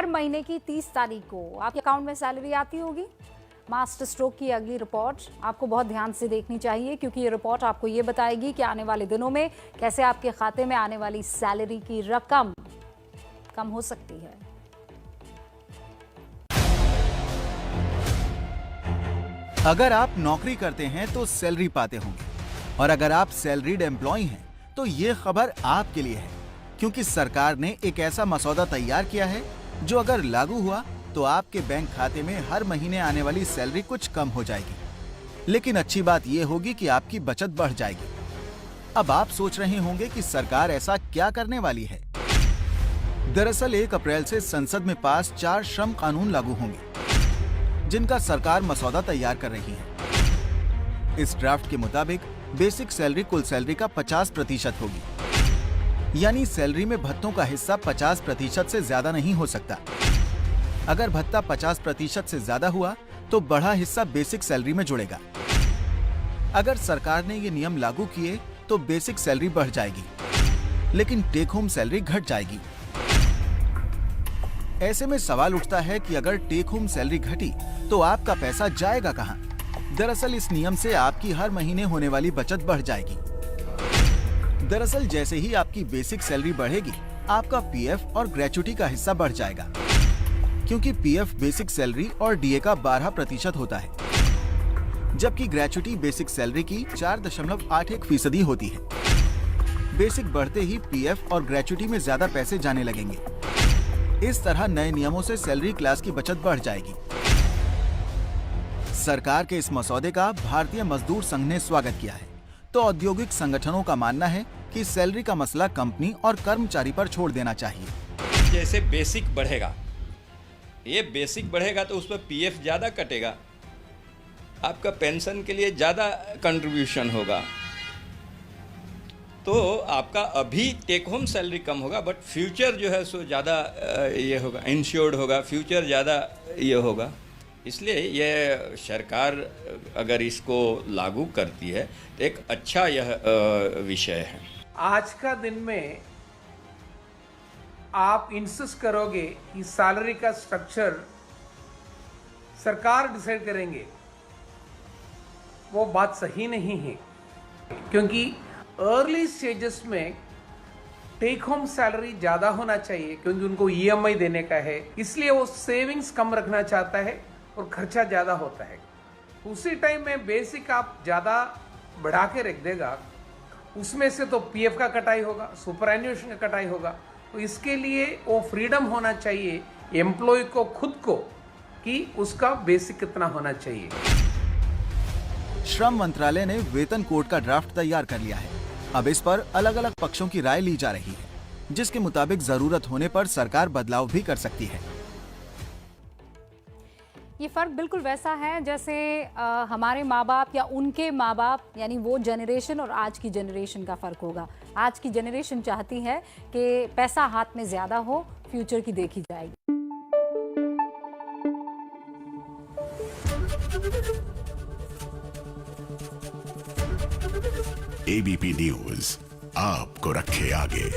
हर महीने की 30 तारीख को आपके अकाउंट में सैलरी आती होगी। मास्टर स्ट्रोक की अगली रिपोर्ट आपको बहुत ध्यान से देखनी चाहिए, क्योंकि ये रिपोर्ट आपको ये बताएगी कि आने वाले दिनों में कैसे आपके खाते में आने वाली सैलरी की रकम कम हो सकती है। अगर आप नौकरी करते हैं तो सैलरी पाते होंगे, और अगर आप सैलरीड एम्प्लॉय हैं तो ये खबर आपके लिए है, क्योंकि सरकार ने एक ऐसा मसौदा तैयार किया है जो अगर लागू हुआ तो आपके बैंक खाते में हर महीने आने वाली सैलरी कुछ कम हो जाएगी। लेकिन अच्छी बात यह होगी कि आपकी बचत बढ़ जाएगी। अब आप सोच रहे होंगे कि सरकार ऐसा क्या करने वाली है। दरअसल 1 अप्रैल से संसद में पास 4 श्रम कानून लागू होंगे, जिनका सरकार मसौदा तैयार कर रही है। इस ड्राफ्ट के मुताबिक बेसिक सैलरी कुल सैलरी का 50% होगी, यानी सैलरी में भत्तों का हिस्सा 50% से ज्यादा नहीं हो सकता। अगर भत्ता 50% से ज्यादा हुआ तो बढ़ा हिस्सा बेसिक सैलरी में जुड़ेगा। अगर सरकार ने ये नियम लागू किए तो बेसिक सैलरी बढ़ जाएगी, लेकिन टेक होम सैलरी घट जाएगी। ऐसे में सवाल उठता है कि अगर टेक होम सैलरी घटी तो आपका पैसा जाएगा कहां? दरअसल इस नियम से आपकी हर महीने होने वाली बचत बढ़ जाएगी। दरअसल जैसे ही आपकी बेसिक सैलरी बढ़ेगी, आपका पीएफ और ग्रेच्युटी का हिस्सा बढ़ जाएगा, क्योंकि पीएफ बेसिक सैलरी और डीए का 12% होता है, जबकि ग्रेच्युटी बेसिक सैलरी की 4.81% होती है। बेसिक बढ़ते ही पीएफ और ग्रेच्युटी में ज्यादा पैसे जाने लगेंगे। इस तरह नए नियमों से सैलरी क्लास की बचत बढ़ जाएगी। सरकार के इस मसौदे का भारतीय मजदूर संघ ने स्वागत किया है, तो औद्योगिक संगठनों का मानना है कि सैलरी का मसला कंपनी और कर्मचारी पर छोड़ देना चाहिए। जैसे बेसिक बढ़ेगा, ये बेसिक बढ़ेगा तो उसमें पीएफ ज़्यादा कटेगा, आपका पेंशन के लिए ज़्यादा कंट्रीब्यूशन होगा, तो आपका अभी टेक होम सैलरी कम होगा, बट फ्यूचर जो है सो ज़्यादा ये होगा, इंश्योर्ड होगा, फ्यूचर ज़्यादा ये होगा। इसलिए ये सरकार अगर इसको लागू करती है तो एक अच्छा यह विषय है। आज का दिन में आप इंसिस्ट करोगे कि सैलरी का स्ट्रक्चर सरकार डिसाइड करेंगे, वो बात सही नहीं है, क्योंकि अर्ली स्टेजेस में टेक होम सैलरी ज़्यादा होना चाहिए, क्योंकि उनको ईएमआई देने का है, इसलिए वो सेविंग्स कम रखना चाहता है और खर्चा ज़्यादा होता है। उसी टाइम में बेसिक आप ज़्यादा बढ़ा के रख देगा, उसमें से तो पीएफ का कटाई होगा, सुपरएन्युएशन का कटाई होगा। तो इसके लिए वो फ्रीडम होना चाहिए एम्प्लॉय को खुद को, कि उसका बेसिक कितना होना चाहिए। श्रम मंत्रालय ने वेतन कोड का ड्राफ्ट तैयार कर लिया है। अब इस पर अलग अलग पक्षों की राय ली जा रही है, जिसके मुताबिक जरूरत होने पर सरकार बदलाव भी कर सकती है। ये फर्क बिल्कुल वैसा है जैसे हमारे माँ बाप या उनके माँ बाप, यानी वो जनरेशन और आज की जनरेशन का फर्क होगा। आज की जनरेशन चाहती है कि पैसा हाथ में ज्यादा हो, फ्यूचर की देखी जाएगी। एबीपी न्यूज आपको रखे आगे।